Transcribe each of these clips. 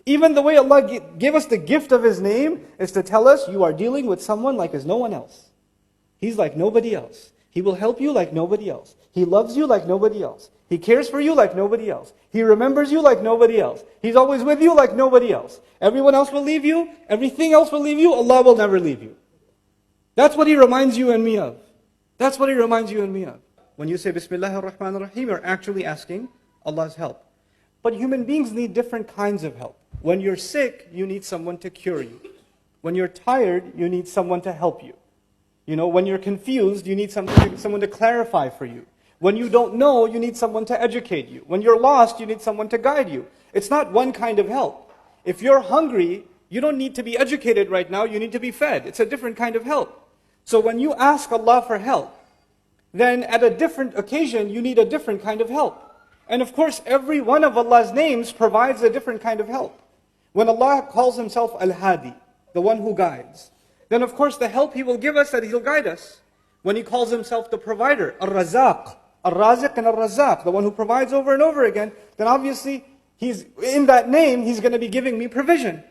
Even the way Allah gave us the gift of His name is to tell us you are dealing with someone like as no one else. He's like nobody else. He will help you like nobody else. He loves you like nobody else. He cares for you like nobody else. He remembers you like nobody else. He's always with you like nobody else. Everyone else will leave you. Everything else will leave you. Allah will never leave you. That's what He reminds you and me of. That's what He reminds you and me of. When you say Bismillah ar-Rahman ar-Rahim, you're actually asking Allah's help. But human beings need different kinds of help. When you're sick, you need someone to cure you. When you're tired, you need someone to help you. When you're confused, you need someone to clarify for you. When you don't know, you need someone to educate you. When you're lost, you need someone to guide you. It's not one kind of help. If you're hungry, you don't need to be educated right now, you need to be fed. It's a different kind of help. So when you ask Allah for help, then at a different occasion, you need a different kind of help. And of course, every one of Allah's names provides a different kind of help. When Allah calls Himself Al-Hadi, the one who guides, then of course the help He will give us, that He'll guide us. When He calls Himself the provider, Ar-Razaq, Ar-Raziq and Ar-Razaq, the one who provides over and over again, then obviously He's in that name, He's going to be giving me provision.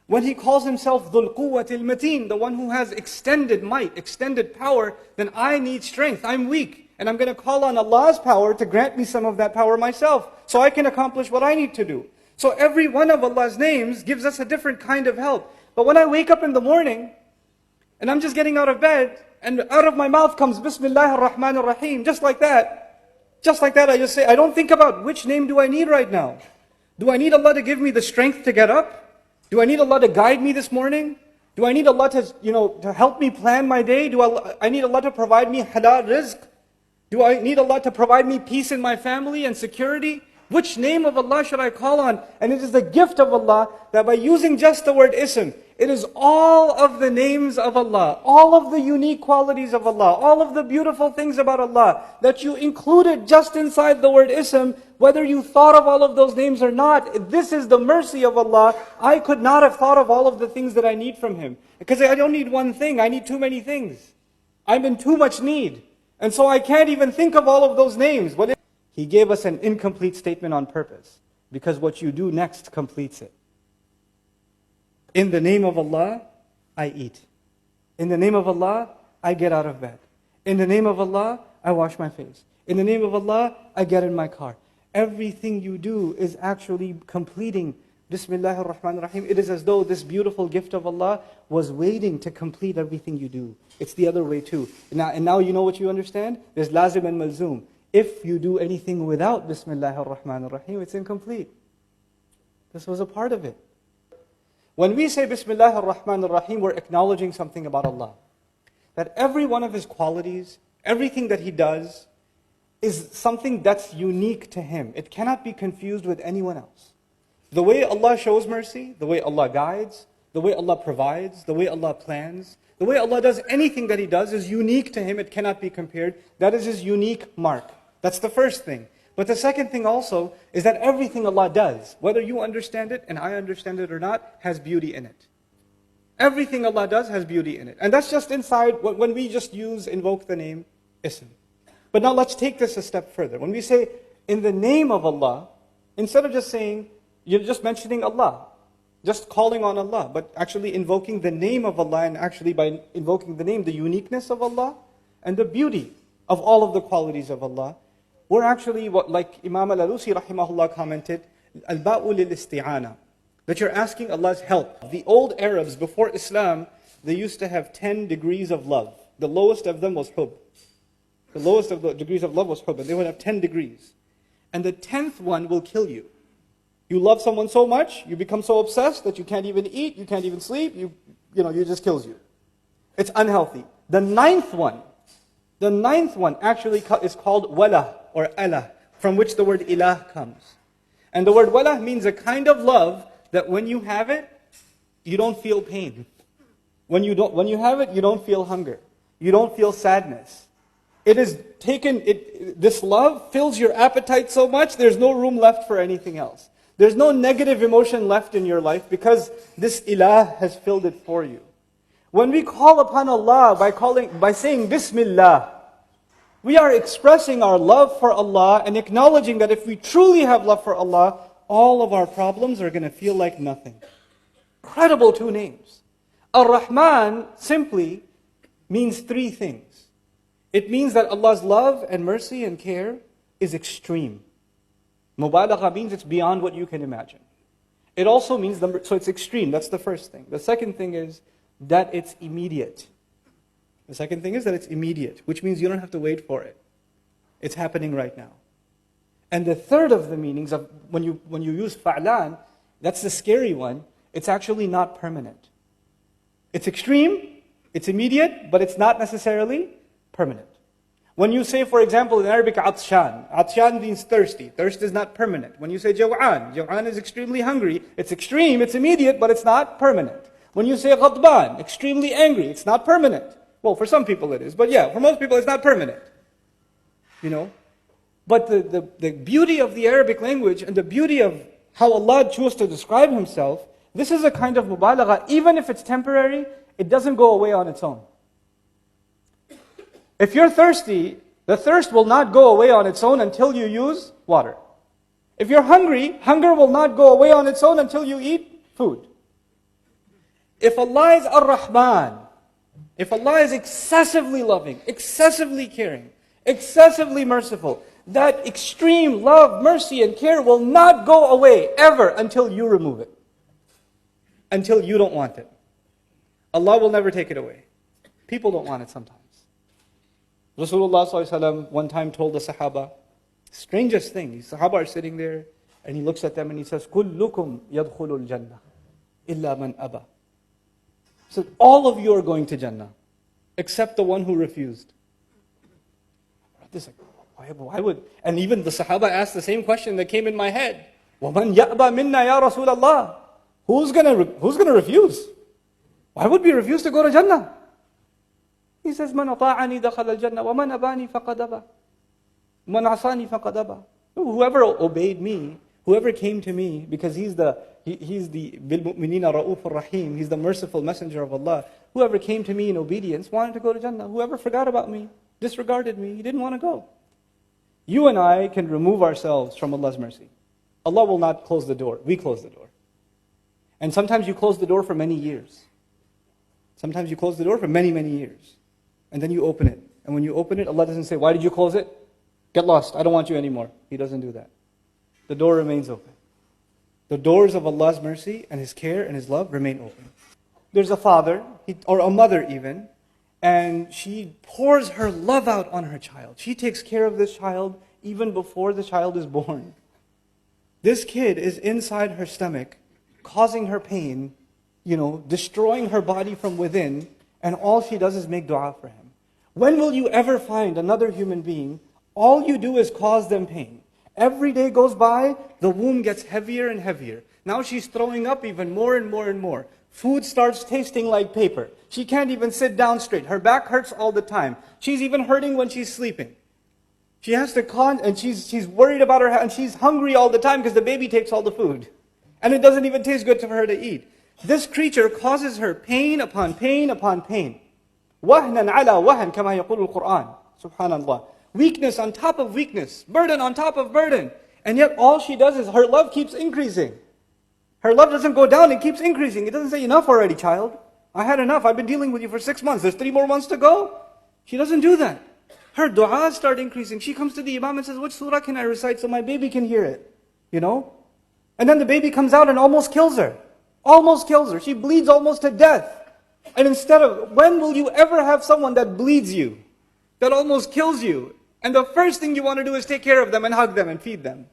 When He calls Himself Dhul Quwwatil Mateen, the one who has extended might, extended power, then I need strength, I'm weak. And I'm going to call on Allah's power to grant me some of that power myself, so I can accomplish what I need to do. So every one of Allah's names gives us a different kind of help. But when I wake up in the morning, and I'm just getting out of bed, and out of my mouth comes Bismillah ar-Rahman ar-Rahim, just like that, I just say, I don't think about which name do I need right now. Do I need Allah to give me the strength to get up? Do I need Allah to guide me this morning? Do I need Allah to help me plan my day? Do I need Allah to provide me halal rizq? Do I need Allah to provide me peace in my family and security? Which name of Allah should I call on? And it is the gift of Allah that by using just the word ism, it is all of the names of Allah, all of the unique qualities of Allah, all of the beautiful things about Allah that you included just inside the word ism, whether you thought of all of those names or not. This is the mercy of Allah. I could not have thought of all of the things that I need from Him. Because I don't need one thing, I need too many things. I'm in too much need. And so I can't even think of all of those names. But He gave us an incomplete statement on purpose, because what you do next completes it. In the name of Allah, I eat. In the name of Allah, I get out of bed. In the name of Allah, I wash my face. In the name of Allah, I get in my car. Everything you do is actually completing Bismillah ar-Rahman ar-Rahim. It is as though this beautiful gift of Allah was waiting to complete everything you do. It's the other way too. And now you know what you understand? There's lazim and malzoom. If you do anything without Bismillah ar-Rahman ar-Rahim, it's incomplete. This was a part of it. When we say Bismillah ar-Rahman ar-Rahim, we're acknowledging something about Allah. That every one of His qualities, everything that He does, is something that's unique to Him. It cannot be confused with anyone else. The way Allah shows mercy, the way Allah guides, the way Allah provides, the way Allah plans, the way Allah does anything that He does is unique to Him. It cannot be compared. That is His unique mark. That's the first thing. But the second thing also is that everything Allah does, whether you understand it and I understand it or not, has beauty in it. Everything Allah does has beauty in it. And that's just inside when we just invoke the name Ism. But now let's take this a step further. When we say, in the name of Allah, instead of just saying, you're just mentioning Allah, just calling on Allah, but actually invoking the name of Allah, and actually by invoking the name, the uniqueness of Allah, and the beauty of all of the qualities of Allah, we're actually, like Imam al-Alusi rahimahullah commented, al-ba'u lil-isti'ana, that you're asking Allah's help. The old Arabs, before Islam, they used to have 10 degrees of love. The lowest of them was hub. The lowest of the degrees of love was hub, and they would have 10 degrees. And the 10th one will kill you. You love someone so much, you become so obsessed that you can't even eat, you can't even sleep, you just kills you. It's unhealthy. The ninth one actually is called wala or Allah, from which the word ilah comes. And the word wala means a kind of love that when you have it, you don't feel pain. When you have it, you don't feel hunger. You don't feel sadness. This love fills your appetite so much, there's no room left for anything else. There's no negative emotion left in your life because this ilah has filled it for you. When we call upon Allah by saying Bismillah, we are expressing our love for Allah and acknowledging that if we truly have love for Allah, all of our problems are going to feel like nothing. Incredible two names. Ar-Rahman simply means three things. It means that Allah's love and mercy and care is extreme. Mubalagha means it's beyond what you can imagine. It also means, so it's extreme, that's the first thing. The second thing is that it's immediate. The second thing is that it's immediate, which means you don't have to wait for it. It's happening right now. And the third of the meanings of when you use fa'lan, that's the scary one, it's actually not permanent. It's extreme, it's immediate, but it's not necessarily permanent. When you say, for example, in Arabic, atshan. Atshan means thirsty. Thirst is not permanent. When you say jaw'an, jaw'an is extremely hungry. It's extreme, it's immediate, but it's not permanent. When you say ghadban, extremely angry, it's not permanent. Well, for some people it is, but yeah, for most people it's not permanent. You know? But the beauty of the Arabic language and the beauty of how Allah chose to describe Himself, this is a kind of mubalagha. Even if it's temporary, it doesn't go away on its own. If you're thirsty, the thirst will not go away on its own until you use water. If you're hungry, hunger will not go away on its own until you eat food. If Allah is Ar-Rahman, if Allah is excessively loving, excessively caring, excessively merciful, that extreme love, mercy, and care will not go away ever until you remove it. Until you don't want it. Allah will never take it away. People don't want it sometimes. Rasulullah ﷺ one time told the Sahaba, strangest thing, the Sahaba are sitting there, and he looks at them and he says, كُلُّكُمْ يَدْخُلُ الْجَنَّةِ إِلَّا مَنْ أَبَى. He said, all of you are going to Jannah, except the one who refused. This like, why would? And even the Sahaba asked the same question that came in my head. وَمَنْ يَأْبَى مِنَّا يَا رَسُولَ اللَّهِ. Who's gonna refuse? Why would we refuse to go to Jannah? He says, مَنْ أَطَاعَنِي دَخَلَ الْجَنَّةِ وَمَنْ أَبَانِي فَقَدْ أَبَى مَنْ عَصَانِي فَقَدْ أَبَى. Whoever obeyed me, whoever came to me, because he's the بِالْمُؤْمِنِينَ رَؤُوفُ الرَّحِيمُ, he's the merciful messenger of Allah. Whoever came to me in obedience wanted to go to Jannah. Whoever forgot about me, disregarded me, he didn't want to go. You and I can remove ourselves from Allah's mercy. Allah will not close the door. We close the door. And sometimes you close the door for many years. Sometimes you close the door for many, many years. And then you open it. And when you open it, Allah doesn't say, why did you close it? Get lost. I don't want you anymore. He doesn't do that. The door remains open. The doors of Allah's mercy and His care and His love remain open. There's a father, or a mother even, and she pours her love out on her child. She takes care of this child even before the child is born. This kid is inside her stomach, causing her pain, destroying her body from within, and all she does is make dua for him. When will you ever find another human being, all you do is cause them pain? Every day goes by, the womb gets heavier and heavier. Now she's throwing up even more and more and more. Food starts tasting like paper. She can't even sit down straight. Her back hurts all the time. She's even hurting when she's sleeping. She has to and she's worried about her, and she's hungry all the time because the baby takes all the food. And it doesn't even taste good for her to eat. This creature causes her pain upon pain upon pain. وَهْنًا عَلَى وَهْنٍ كَمَا يَقُولُ الْقُرْآنِ. Subhanallah. Weakness on top of weakness. Burden on top of burden. And yet all she does is her love keeps increasing. Her love doesn't go down, it keeps increasing. It doesn't say, enough already, child. I had enough. I've been dealing with you for 6 months. There's 3 more months to go. She doesn't do that. Her du'as start increasing. She comes to the imam and says, which surah can I recite so my baby can hear it? And then the baby comes out and almost kills her. Almost kills her. She bleeds almost to death. And when will you ever have someone that bleeds you? That almost kills you? And the first thing you want to do is take care of them and hug them and feed them.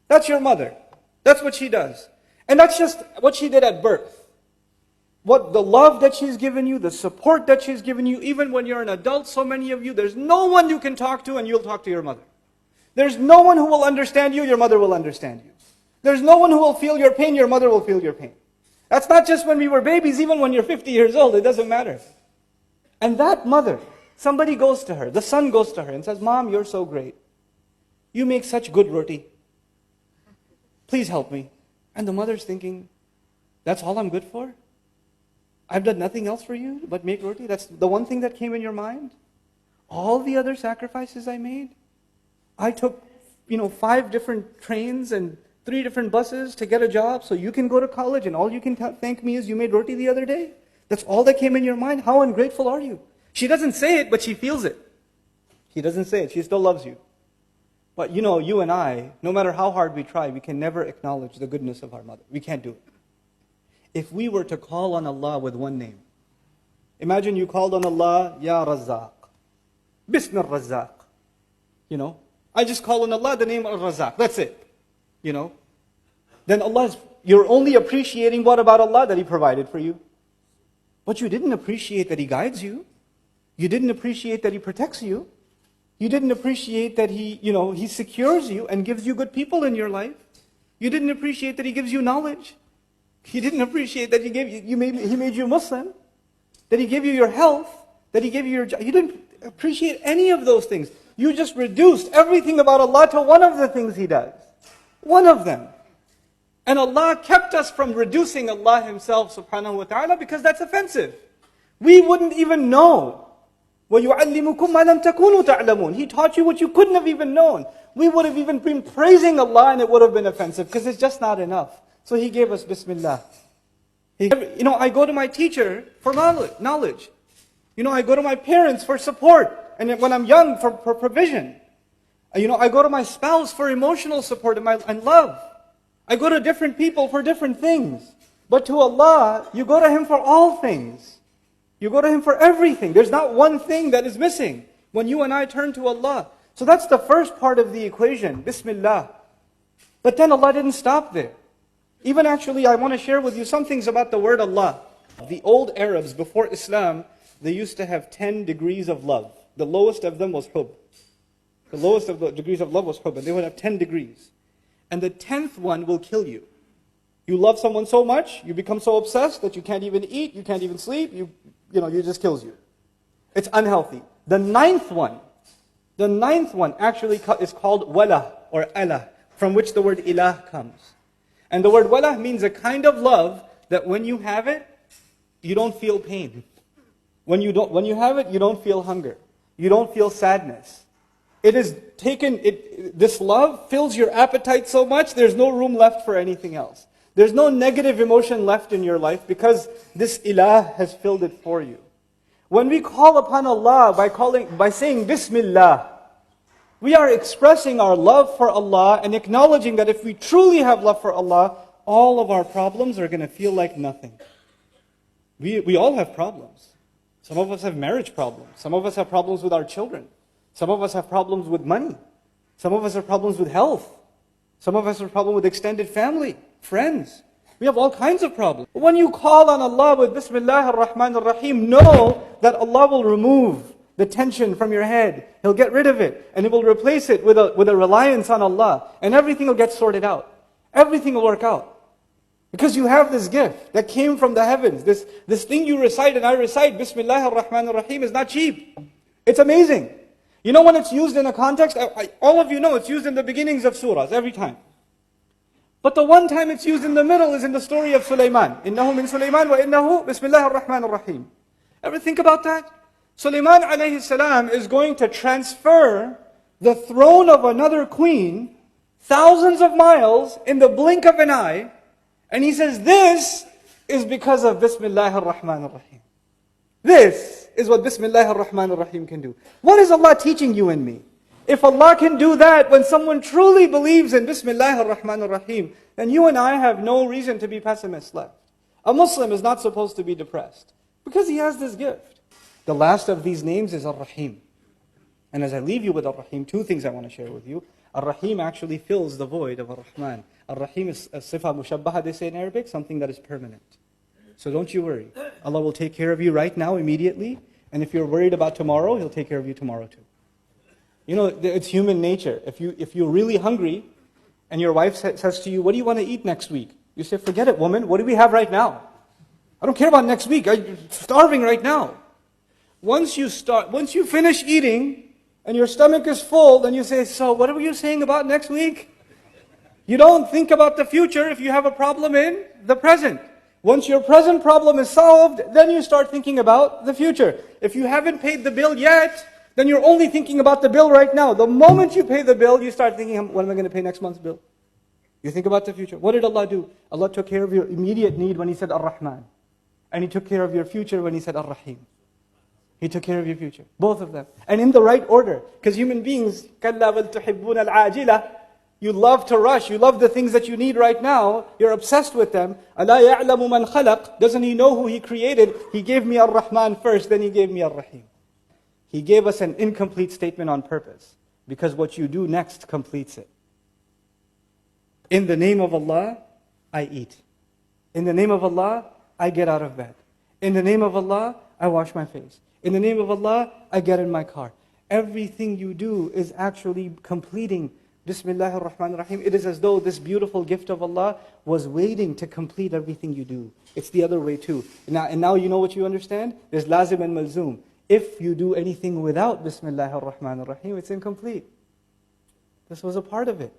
That's your mother. That's what she does. And that's just what she did at birth. What the love that she's given you, the support that she's given you, even when you're an adult, so many of you, there's no one you can talk to and you'll talk to your mother. There's no one who will understand you, your mother will understand you. There's no one who will feel your pain, your mother will feel your pain. That's not just when we were babies, even when you're 50 years old, it doesn't matter. And that mother, somebody goes to her, the son goes to her and says, Mom, you're so great. You make such good roti. Please help me. And the mother's thinking, that's all I'm good for? I've done nothing else for you but make roti? That's the one thing that came in your mind? All the other sacrifices I made? I took, 5 different trains and 3 different buses to get a job so you can go to college and all you can thank me is you made roti the other day? That's all that came in your mind? How ungrateful are you? She doesn't say it, but she feels it. She doesn't say it, she still loves you. But you and I, no matter how hard we try, we can never acknowledge the goodness of our mother. We can't do it. If we were to call on Allah with one name, imagine you called on Allah, Ya Razzaq, Bismil Razzaq. I just call on Allah the name of Razzaq, that's it. Then you're only appreciating what about Allah? That He provided for you. But you didn't appreciate that He guides you. You didn't appreciate that He protects you. You didn't appreciate that He secures you and gives you good people in your life. You didn't appreciate that He gives you knowledge. You didn't appreciate that He made you Muslim. That He gave you your health. That He gave you your job. You didn't appreciate any of those things. You just reduced everything about Allah to one of the things He does. One of them. And Allah kept us from reducing Allah Himself subhanahu wa ta'ala because that's offensive. We wouldn't even know. وَيُعَلِّمُكُمْ مَا لَمْ تَكُونُوا تَعْلَمُونَ. He taught you what you couldn't have even known. We would have even been praising Allah and it would have been offensive because it's just not enough. So He gave us Bismillah. I go to my teacher for knowledge. I go to my parents for support. And when I'm young, for provision. I go to my spouse for emotional support and love. I go to different people for different things. But to Allah, you go to Him for all things. You go to Him for everything. There's not one thing that is missing when you and I turn to Allah. So that's the first part of the equation, Bismillah. But then Allah didn't stop there. Even actually, I want to share with you some things about the word Allah. The old Arabs, before Islam, they used to have 10 degrees of love. The lowest of them was hub. The lowest of the degrees of love was hub, and they would have 10 degrees. And the 10th one will kill you. You love someone so much, you become so obsessed that you can't even eat, you can't even sleep, you just kills you. It's unhealthy. The ninth one actually is called wala or Allah, from which the word ilah comes. And the word wala means a kind of love that when you have it, you don't feel pain. When you have it, you don't feel hunger. You don't feel sadness. This love fills your appetite so much, there's no room left for anything else. There's no negative emotion left in your life because this ilah has filled it for you. When we call upon Allah by saying Bismillah, we are expressing our love for Allah and acknowledging that if we truly have love for Allah, all of our problems are going to feel like nothing. We all have problems. Some of us have marriage problems. Some of us have problems with our children. Some of us have problems with money. Some of us have problems with health. Some of us have problems with extended family, friends. We have all kinds of problems. When you call on Allah with Bismillah ar-Rahman ar-Rahim, know that Allah will remove the tension from your head. He'll get rid of it. And He will replace it with a reliance on Allah. And everything will get sorted out. Everything will work out. Because you have this gift that came from the heavens. This thing you recite and I recite, Bismillah ar-Rahman ar-Rahim, is not cheap. It's amazing. You know when it's used in a context? All of you know it's used in the beginnings of surahs, every time. But the one time it's used in the middle is in the story of Sulaiman. إِنَّهُ مِن سُلَيْمَانَ وَإِنَّهُ بِسْمِ اللَّهِ الرَّحْمَنِ الرَّحِيمِ. Ever think about that? Sulaiman alayhi salam is going to transfer the throne of another queen thousands of miles in the blink of an eye. And he says, this is because of Bismillah ar-Rahman ar-Rahim. This is what Bismillah ar-Rahman ar-Rahim can do. What is Allah teaching you and me? If Allah can do that when someone truly believes in Bismillah ar-Rahman ar-Rahim, then you and I have no reason to be pessimists left. A Muslim is not supposed to be depressed because he has this gift. The last of these names is Ar-Rahim. And as I leave you with Ar-Rahim, 2 things I want to share with you. Ar-Rahim actually fills the void of Ar-Rahman. Ar-Rahim is a sifa mushabbaha, they say in Arabic, something that is permanent. So don't you worry. Allah will take care of you right now, immediately. And if you're worried about tomorrow, He'll take care of you tomorrow too. It's human nature. If you're really hungry, and your wife says to you, what do you want to eat next week? You say, forget it, woman. What do we have right now? I don't care about next week. I'm starving right now. Once you finish eating, and your stomach is full, then you say, so what were you saying about next week? You don't think about the future if you have a problem in the present. Once your present problem is solved, then you start thinking about the future. If you haven't paid the bill yet, then you're only thinking about the bill right now. The moment you pay the bill, you start thinking, when am I going to pay next month's bill? You think about the future. What did Allah do? Allah took care of your immediate need when He said Ar-Rahman. And He took care of your future when He said Ar-Rahim. He took care of your future. Both of them. And in the right order. Because human beings, كَلَّا بَلْ تُحِبُّونَ الْعَاجِلَةِ, you love to rush. You love the things that you need right now. You're obsessed with them. أَلَا يَعْلَمُ مَنْ خَلَقَ. Doesn't He know who He created? He gave me Ar-Rahman first, then He gave me Ar-Rahim. He gave us an incomplete statement on purpose. Because what you do next completes it. In the name of Allah, I eat. In the name of Allah, I get out of bed. In the name of Allah, I wash my face. In the name of Allah, I get in my car. Everything you do is actually completing Bismillah ar-Rahman ar-Rahim. It is as though this beautiful gift of Allah was waiting to complete everything you do. It's the other way too. Now you know what you understand? There's lazim and malzoom. If you do anything without Bismillah ar-Rahman ar-Rahim, it's incomplete. This was a part of it.